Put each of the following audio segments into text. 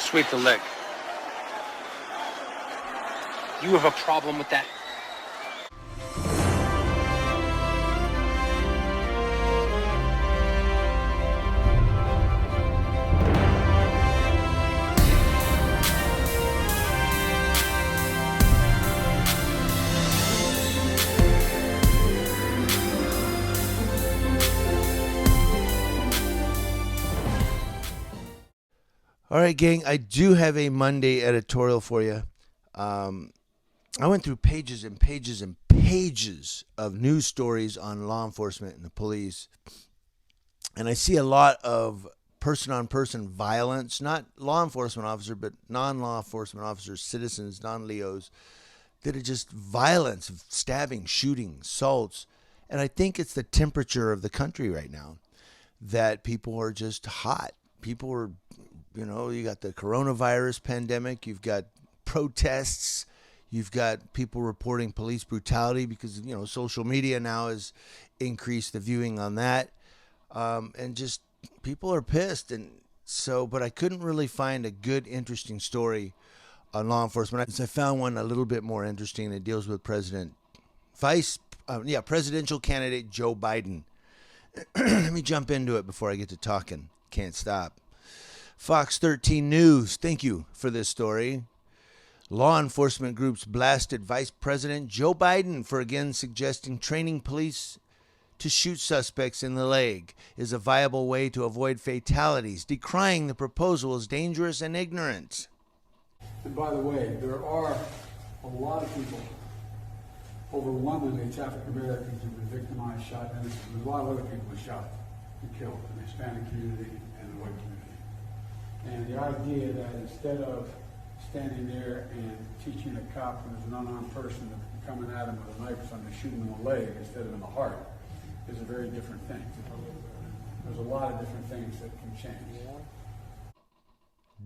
sweep the leg. You have a problem with that? All right, gang, I do have a Monday editorial for you. I went through pages and pages and pages of news stories on law enforcement and the police, and I see a lot of person-on-person violence, not law enforcement officers, but non-law enforcement officers, citizens, non-Leos, that are just violence, stabbing, shooting, assaults. And I think it's the temperature of the country right now that people are just hot. People are, you got the coronavirus pandemic, you've got protests, you've got people reporting police brutality because, social media now has increased the viewing on that. And just people are pissed. And so, but I couldn't really find a good, interesting story on law enforcement. I found one a little bit more interesting. It deals with presidential candidate Joe Biden. Let me jump into it before I get to talking. Can't stop. Fox 13 News, thank you for this story. Law enforcement groups blasted Vice President Joe Biden for again suggesting training police to shoot suspects in the leg is a viable way to avoid fatalities, decrying the proposal as dangerous and ignorant. And by the way, there are a lot of people, overwhelmingly it's African Americans who've been victimized, shot, and there's a lot of other people who shot and killed in the Hispanic community and the white community. And the idea that instead of standing there and teaching a cop who's an unarmed person to coming at him with a knife or something, shoot him in the leg instead of in the heart, is a very different thing. There's a lot of different things that can change.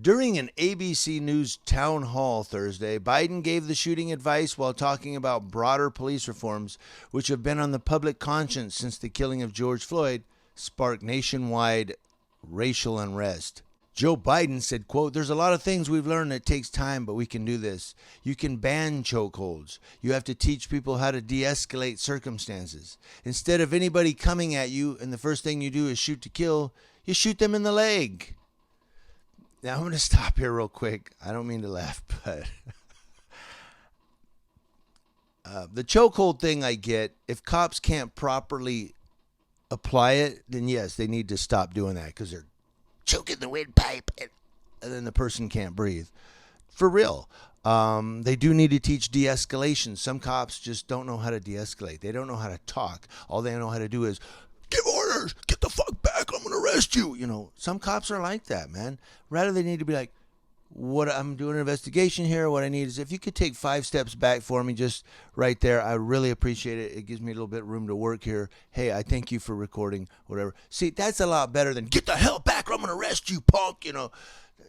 During an ABC News town hall Thursday, Biden gave the shooting advice while talking about broader police reforms, which have been on the public conscience since the killing of George Floyd sparked nationwide racial unrest. Joe Biden said, quote, "There's a lot of things we've learned that takes time, but we can do this. You can ban chokeholds. You have to teach people how to de-escalate circumstances. Instead of anybody coming at you and the first thing you do is shoot to kill, you shoot them in the leg." Now, I'm going to stop here real quick. I don't mean to laugh, but the chokehold thing I get. If cops can't properly apply it, then yes, they need to stop doing that because they're choking the windpipe and then the person can't breathe. For real. They do need to teach de-escalation. Some cops just don't know how to de-escalate. They don't know how to talk. All they know how to do is give orders, get the fuck back, I'm going to arrest you. Some cops are like that, man. Rather, they need to be like, what I'm doing an investigation here. What I need is if you could take 5 steps back for me, just right there. I really appreciate it. It gives me a little bit of room to work here. Hey, I thank you for recording, whatever. See, that's a lot better than get the hell back or I'm going to arrest you, punk.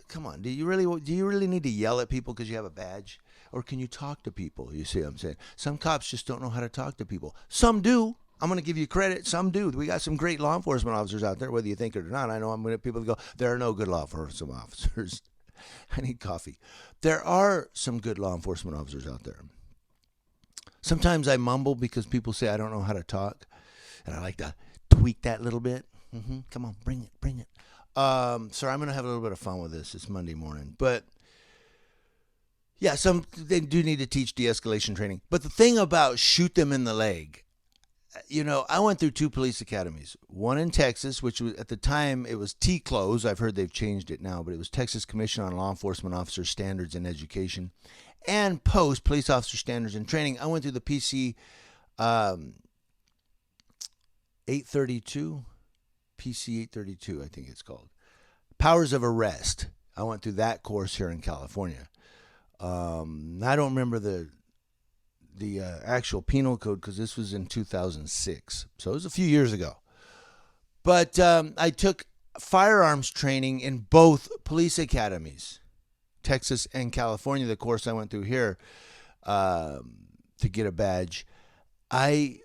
Come on. Do you really need to yell at people because you have a badge? Or can you talk to people? You see what I'm saying? Some cops just don't know how to talk to people. Some do. I'm going to give you credit. Some do. We got some great law enforcement officers out there, whether you think it or not. I know I'm going to people go, there are no good law enforcement officers. I need coffee. There are some good law enforcement officers out there. Sometimes I mumble because people say I don't know how to talk. And I like to tweak that a little bit. Come on, bring it. Sorry, I'm going to have a little bit of fun with this. It's Monday morning. But yeah, they do need to teach de-escalation training. But the thing about shoot them in the leg, I went through 2 police academies. One in Texas, which was at the time it was TCLOS. I've heard they've changed it now, but it was Texas Commission on Law Enforcement Officer Standards and Education, and POST, Police Officer Standards and Training. I went through the PC 832, PC 832, I think it's called. Powers of Arrest. I went through that course here in California. I don't remember the actual penal code because this was in 2006. So it was a few years ago. But I took firearms training in both police academies, Texas and California, the course I went through here to get a badge. I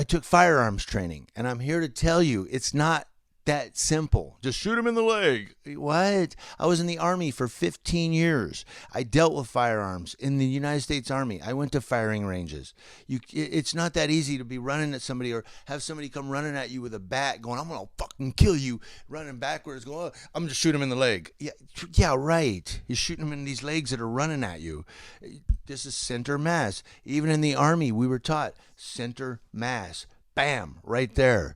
took firearms training, and I'm here to tell you it's not that simple. Just shoot him in the leg. What? I was in the Army for 15 years. I dealt with firearms in the United States Army. I went to firing ranges. It's not that easy to be running at somebody or have somebody come running at you with a bat going, I'm going to fucking kill you, running backwards, going, oh, I'm just shoot him in the leg. Yeah, right. You're shooting him in these legs that are running at you. This is center mass. Even in the Army, we were taught center mass. Bam, right there.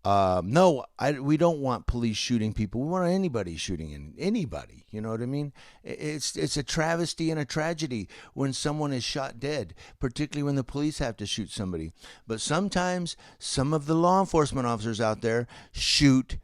No, we don't want police shooting people. We want anybody shooting anybody. You know what I mean? It's a travesty and a tragedy when someone is shot dead, particularly when the police have to shoot somebody. But sometimes some of the law enforcement officers out there shoot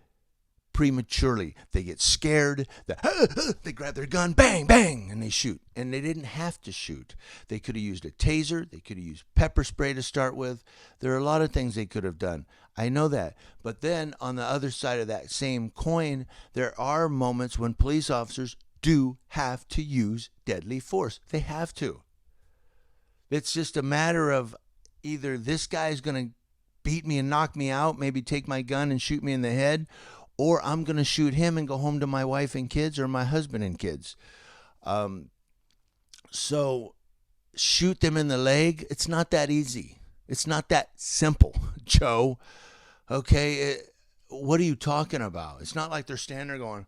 prematurely. They get scared. They grab their gun, bang, bang, and they shoot. And they didn't have to shoot. They could have used a taser. They could have used pepper spray to start with. There are a lot of things they could have done. I know that. But then on the other side of that same coin, there are moments when police officers do have to use deadly force. They have to. It's just a matter of either this guy's going to beat me and knock me out, maybe take my gun and shoot me in the head, or I'm going to shoot him and go home to my wife and kids or my husband and kids. So shoot them in the leg. It's not that easy. It's not that simple, Joe. Okay, what are you talking about? It's not like they're standing there going,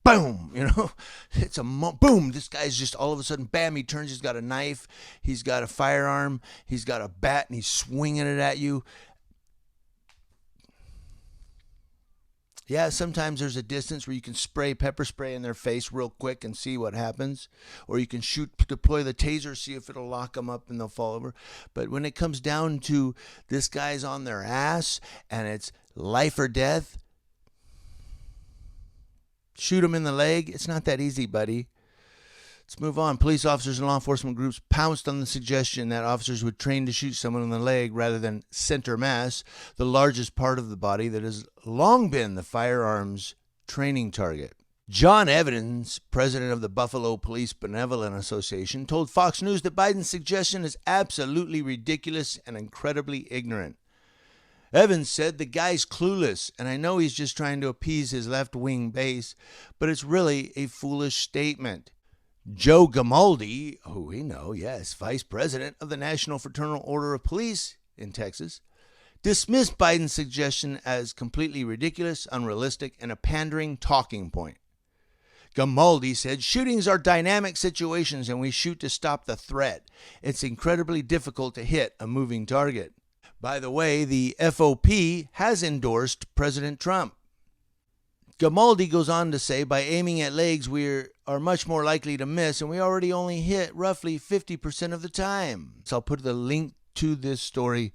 boom, you know. It's a boom. This guy's just all of a sudden, bam, he turns, he's got a knife, he's got a firearm, he's got a bat, and he's swinging it at you. Yeah, sometimes there's a distance where you can spray pepper spray in their face real quick and see what happens. Or you can deploy the taser, see if it'll lock them up and they'll fall over. But when it comes down to this guy's on their ass and it's life or death, shoot him in the leg. It's not that easy, buddy. Let's move on. Police officers and law enforcement groups pounced on the suggestion that officers would train to shoot someone in the leg rather than center mass, the largest part of the body that has long been the firearms training target. John Evans, president of the Buffalo Police Benevolent Association, told Fox News that Biden's suggestion is absolutely ridiculous and incredibly ignorant. Evans said the guy's clueless, and I know he's just trying to appease his left-wing base, but it's really a foolish statement. Joe Gamaldi, who we know, yes, vice president of the National Fraternal Order of Police in Texas, dismissed Biden's suggestion as completely ridiculous, unrealistic, and a pandering talking point. Gamaldi said, shootings are dynamic situations and we shoot to stop the threat. It's incredibly difficult to hit a moving target. By the way, the FOP has endorsed President Trump. Gamaldi goes on to say, by aiming at legs, we are much more likely to miss, and we already only hit roughly 50% of the time. So I'll put the link to this story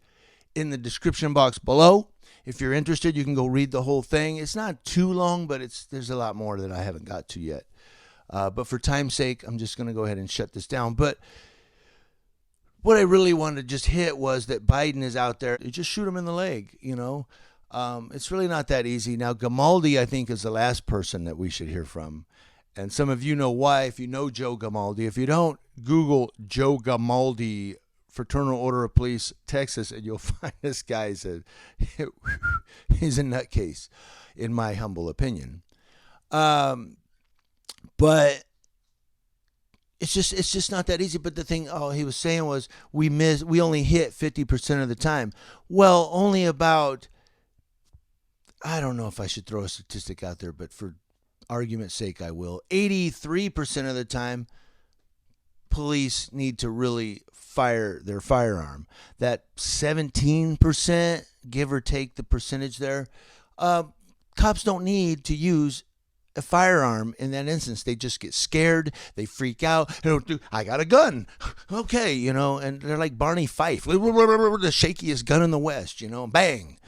in the description box below. If you're interested, you can go read the whole thing. It's not too long, but there's a lot more that I haven't got to yet. But for time's sake, I'm just going to go ahead and shut this down. But what I really wanted to just hit was that Biden is out there. Just shoot him in the leg, you know. It's really not that easy. Now, Gamaldi, I think, is the last person that we should hear from. And some of you know why, if you know Joe Gamaldi. If you don't, Google Joe Gamaldi, Fraternal Order of Police, Texas, and you'll find this guy he's a nutcase, in my humble opinion. But it's just not that easy. But the thing he was saying was we only hit 50% of the time. Well, only about, I don't know if I should throw a statistic out there, but for argument's sake, I will. 83% of the time, police need to really fire their firearm. That 17%, give or take the percentage there, cops don't need to use a firearm in that instance. They just get scared. They freak out. I got a gun. Okay, you know, and they're like Barney Fife, the shakiest gun in the West, you know, bang.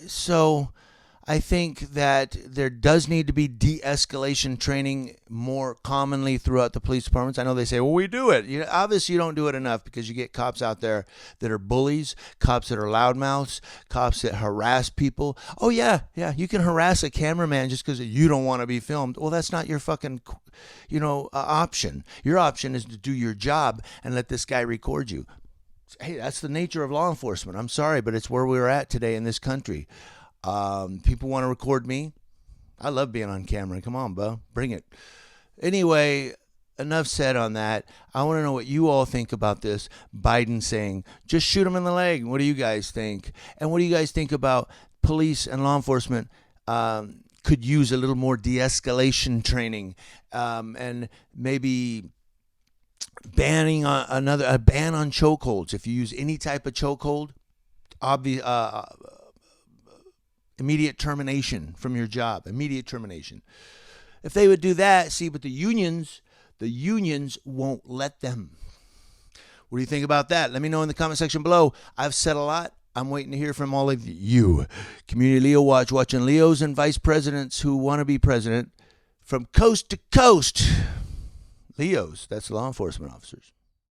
So I think that there does need to be de-escalation training more commonly throughout the police departments. I know they say, well, we do it. Obviously, you don't do it enough because you get cops out there that are bullies, cops that are loudmouths, cops that harass people. Oh, yeah, you can harass a cameraman just because you don't want to be filmed. Well, that's not your fucking, option. Your option is to do your job and let this guy record you. Hey, that's the nature of law enforcement. I'm sorry, but it's where we're at today in this country. People want to record me. I love being on camera. Come on, Bo. Bring it. Anyway, enough said on that. I want to know what you all think about this. Biden saying, just shoot him in the leg. What do you guys think? And what do you guys think about police and law enforcement could use a little more de-escalation training and maybe banning a ban on chokeholds. If you use any type of chokehold, immediate termination from your job. Immediate termination. If they would do that, see, but the unions won't let them. What do you think about that? Let me know in the comment section below. I've said a lot. I'm waiting to hear from all of you. Community Leo Watch, watching Leos and vice presidents who want to be president from coast to coast. Leos, that's law enforcement officers.